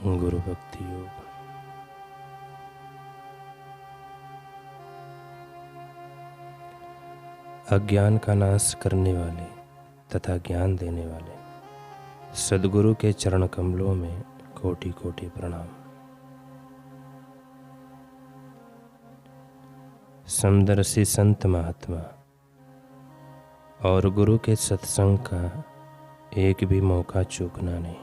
गुरु भक्ति योग। अज्ञान का नाश करने वाले तथा ज्ञान देने वाले सद्गुरु के चरण कमलों में कोटि कोटि प्रणाम। समदर्शी संत महात्मा और गुरु के सत्संग का एक भी मौका चूकना नहीं।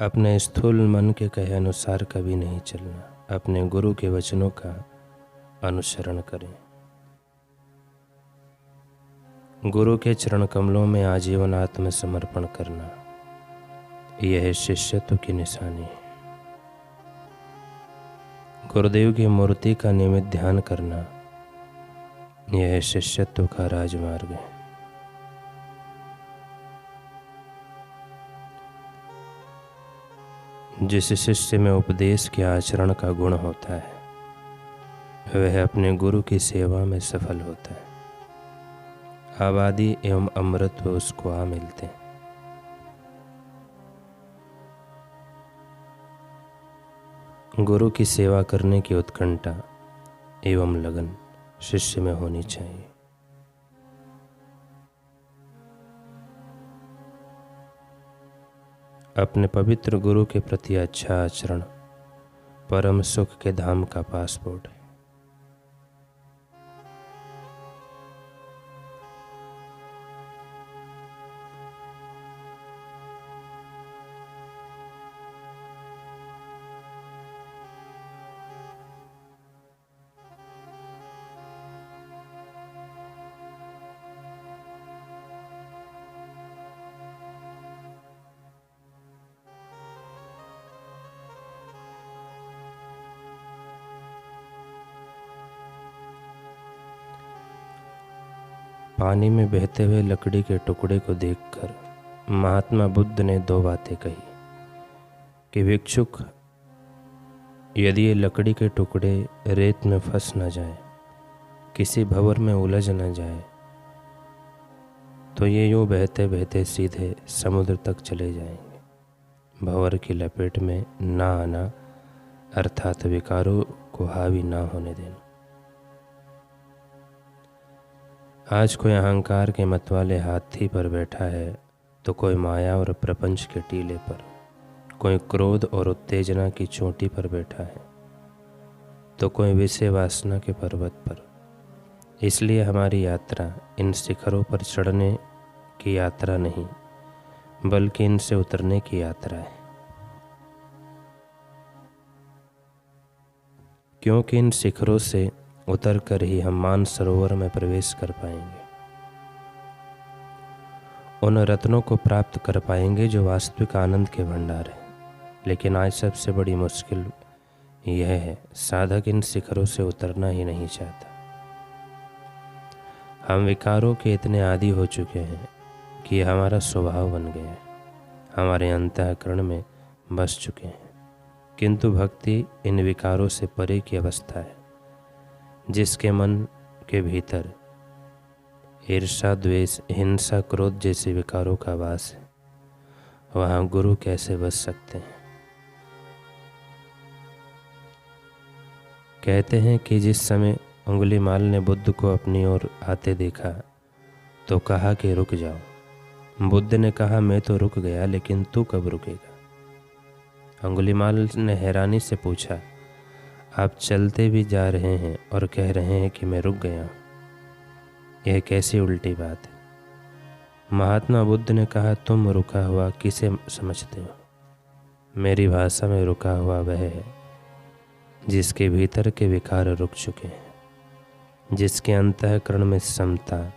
अपने स्थूल मन के कहे अनुसार कभी नहीं चलना। अपने गुरु के वचनों का अनुसरण करें। गुरु के चरण कमलों में आजीवन आत्मसमर्पण करना, यह शिष्यत्व की निशानी है। गुरुदेव की मूर्ति का नियमित ध्यान करना, यह शिष्यत्व का राजमार्ग है। जिस शिष्य में उपदेश के आचरण का गुण होता है, वह अपने गुरु की सेवा में सफल होता है। आबादी एवं अमृत उसको आ मिलते हैं। गुरु की सेवा करने की उत्कंठा एवं लगन शिष्य में होनी चाहिए। अपने पवित्र गुरु के प्रति अच्छा आचरण परम सुख के धाम का पासपोर्ट है। पानी में बहते हुए लकड़ी के टुकड़े को देखकर महात्मा बुद्ध ने दो बातें कही कि भिक्षुक, यदि ये लकड़ी के टुकड़े रेत में फंस न जाए, किसी भंवर में उलझ न जाए, तो ये यूं बहते बहते सीधे समुद्र तक चले जाएंगे। भंवर की लपेट में ना आना अर्थात विकारों को हावी ना होने देना। आज कोई अहंकार के मतवाले हाथी पर बैठा है, तो कोई माया और प्रपंच के टीले पर, कोई क्रोध और उत्तेजना की चोटी पर बैठा है, तो कोई विषय वासना के पर्वत पर। इसलिए हमारी यात्रा इन शिखरों पर चढ़ने की यात्रा नहीं, बल्कि इनसे उतरने की यात्रा है। क्योंकि इन शिखरों से उतर कर ही हम मानसरोवर में प्रवेश कर पाएंगे। उन रत्नों को प्राप्त कर पाएंगे जो वास्तविक आनंद के भंडार है। लेकिन आज सबसे बड़ी मुश्किल यह है, साधक इन शिखरों से उतरना ही नहीं चाहता। हम विकारों के इतने आदी हो चुके हैं कि यह हमारा स्वभाव बन गया है, हमारे अंतःकरण में बस चुके हैं। किंतु भक्ति इन विकारों से परे की अवस्था है। जिसके मन के भीतर ईर्षा, द्वेष, हिंसा, क्रोध जैसे विकारों का वास है, वहाँ गुरु कैसे बस सकते हैं। कहते हैं कि जिस समय अंगुलीमाल ने बुद्ध को अपनी ओर आते देखा तो कहा कि रुक जाओ। बुद्ध ने कहा, मैं तो रुक गया, लेकिन तू कब रुकेगा। अंगुलीमाल ने हैरानी से पूछा, आप चलते भी जा रहे हैं और कह रहे हैं कि मैं रुक गया। यह कैसी उल्टी बात है। महात्मा बुद्ध ने कहा, तुम रुका हुआ किसे समझते हो। मेरी भाषा में रुका हुआ वह है जिसके भीतर के विकार रुक चुके हैं, जिसके अंतःकरण में समता,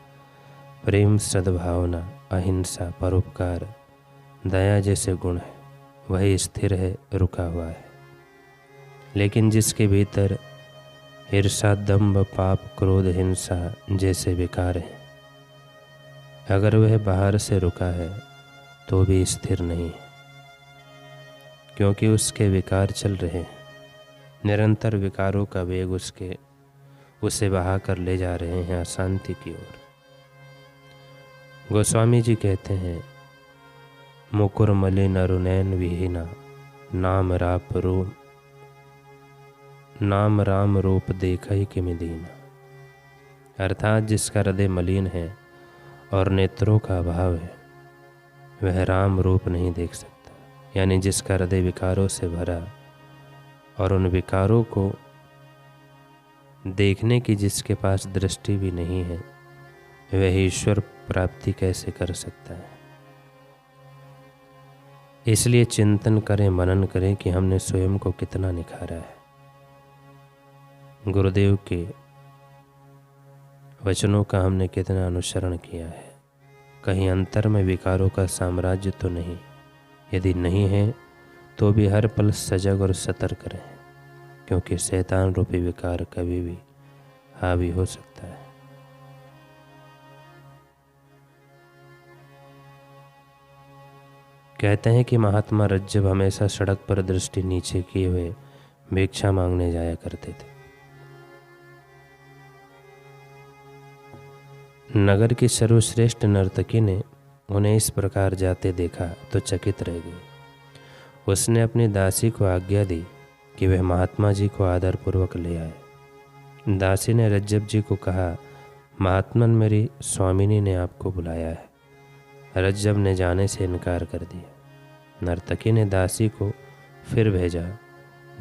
प्रेम, सद्भावना, अहिंसा, परोपकार, दया जैसे गुण है, वही स्थिर है, रुका हुआ है। लेकिन जिसके भीतर ईर्षा, दंभ, पाप, क्रोध, हिंसा जैसे विकार हैं, अगर वह बाहर से रुका है तो भी स्थिर नहीं है, क्योंकि उसके विकार चल रहे हैं। निरंतर विकारों का वेग उसे बहा कर ले जा रहे हैं अशांति की ओर। गोस्वामी जी कहते हैं मुकुर मलिन अरुनैन विहीना, नाम राम रूप देखई किमि दीना। अर्थात जिसका हृदय मलिन है और नेत्रों का अभाव है, वह राम रूप नहीं देख सकता। यानी जिसका हृदय विकारों से भरा और उन विकारों को देखने की जिसके पास दृष्टि भी नहीं है, वह ईश्वर प्राप्ति कैसे कर सकता है। इसलिए चिंतन करें, मनन करें कि हमने स्वयं को कितना निखारा है। गुरुदेव के वचनों का हमने कितना अनुसरण किया है। कहीं अंतर में विकारों का साम्राज्य तो नहीं। यदि नहीं है तो भी हर पल सजग और सतर्क रहें, क्योंकि शैतान रूपी विकार कभी भी हावी हो सकता है। कहते हैं कि महात्मा रज्जब हमेशा सड़क पर दृष्टि नीचे किए हुए भिक्षा मांगने जाया करते थे। नगर की सर्वश्रेष्ठ नर्तकी ने उन्हें इस प्रकार जाते देखा तो चकित रह गई। उसने अपनी दासी को आज्ञा दी कि वह महात्मा जी को आदरपूर्वक ले आए। दासी ने रज्जब जी को कहा, महात्मन मेरी स्वामिनी ने आपको बुलाया है। रज्जब ने जाने से इनकार कर दिया। नर्तकी ने दासी को फिर भेजा,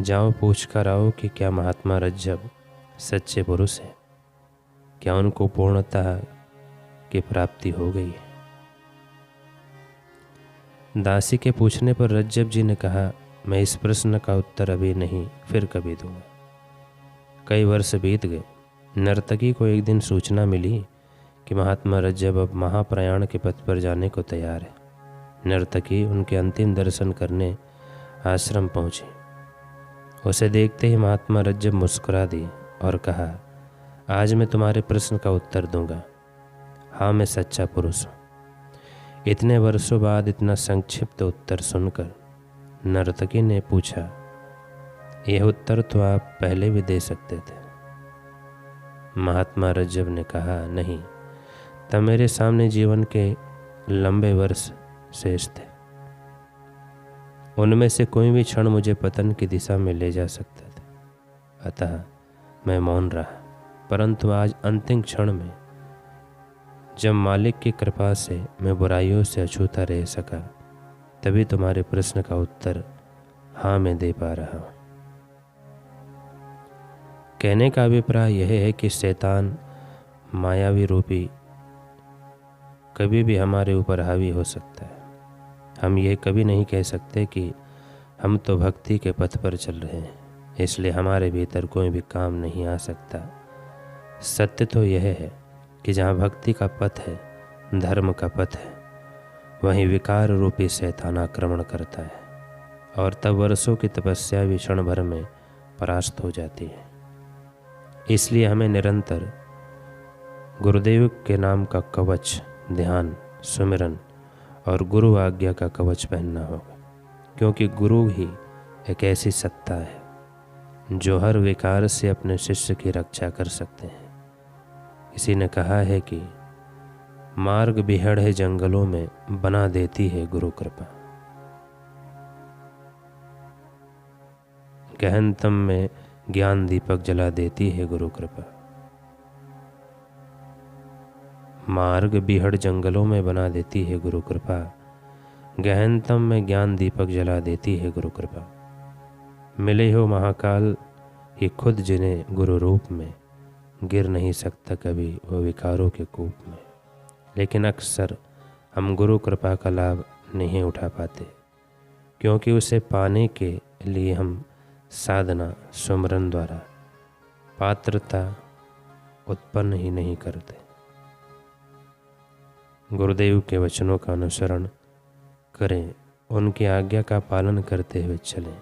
जाओ पूछ कर आओ कि क्या महात्मा रज्जब सच्चे पुरुष हैं, क्या उनको पूर्णतः की प्राप्ति हो गई है। दासी के पूछने पर रज्जब जी ने कहा, मैं इस प्रश्न का उत्तर अभी नहीं, फिर कभी दूंगा। कई वर्ष बीत गए। नर्तकी को एक दिन सूचना मिली कि महात्मा रज्जब अब महाप्रयाण के पथ पर जाने को तैयार है। नर्तकी उनके अंतिम दर्शन करने आश्रम पहुंची। उसे देखते ही महात्मा रज्जब मुस्कुरा दिए और कहा, आज मैं तुम्हारे प्रश्न का उत्तर दूंगा। हाँ, मैं सच्चा पुरुष हूँ। इतने वर्षों बाद इतना संक्षिप्त उत्तर सुनकर नर्तकी ने पूछा, यह उत्तर तो आप पहले भी दे सकते थे। महात्मा रज्जब ने कहा, नहीं, तब मेरे सामने जीवन के लंबे वर्ष शेष थे। उनमें से कोई भी क्षण मुझे पतन की दिशा में ले जा सकता था। अतः मैं मौन रहा, परंतु आज अंतिम क्षण में जब मालिक की कृपा से मैं बुराइयों से अछूता रह सका, तभी तुम्हारे प्रश्न का उत्तर हाँ मैं दे पा रहा हूँ। कहने का अभिप्राय यह है कि शैतान मायावी रूपी कभी भी हमारे ऊपर हावी हो सकता है। हम ये कभी नहीं कह सकते कि हम तो भक्ति के पथ पर चल रहे हैं, इसलिए हमारे भीतर कोई भी काम नहीं आ सकता। सत्य तो यह है कि जहाँ भक्ति का पथ है, धर्म का पथ है, वहीं विकार रूपी शैतान आक्रमण करता है और तब वर्षों की तपस्या भी क्षण भर में परास्त हो जाती है। इसलिए हमें निरंतर गुरुदेव के नाम का कवच, ध्यान, सुमिरन और गुरु आज्ञा का कवच पहनना होगा, क्योंकि गुरु ही एक ऐसी सत्ता है जो हर विकार से अपने शिष्य की रक्षा कर सकते हैं। किसी ने कहा है कि मार्ग बिहड़ है जंगलों में, बना देती है गुरु कृपा। गहनतम में ज्ञान दीपक जला देती है गुरु कृपा। मार्ग बिहड़ जंगलों में बना देती है गुरु कृपा, गहनतम में ज्ञान दीपक जला देती है गुरु कृपा। मिले हो महाकाल ये खुद जिन्हें गुरु रूप में, गिर नहीं सकता कभी वो विकारों के कूप में। लेकिन अक्सर हम गुरु कृपा का लाभ नहीं उठा पाते, क्योंकि उसे पाने के लिए हम साधना, सुमरन द्वारा पात्रता उत्पन्न ही नहीं करते। गुरुदेव के वचनों का अनुसरण करें, उनकी आज्ञा का पालन करते हुए चलें।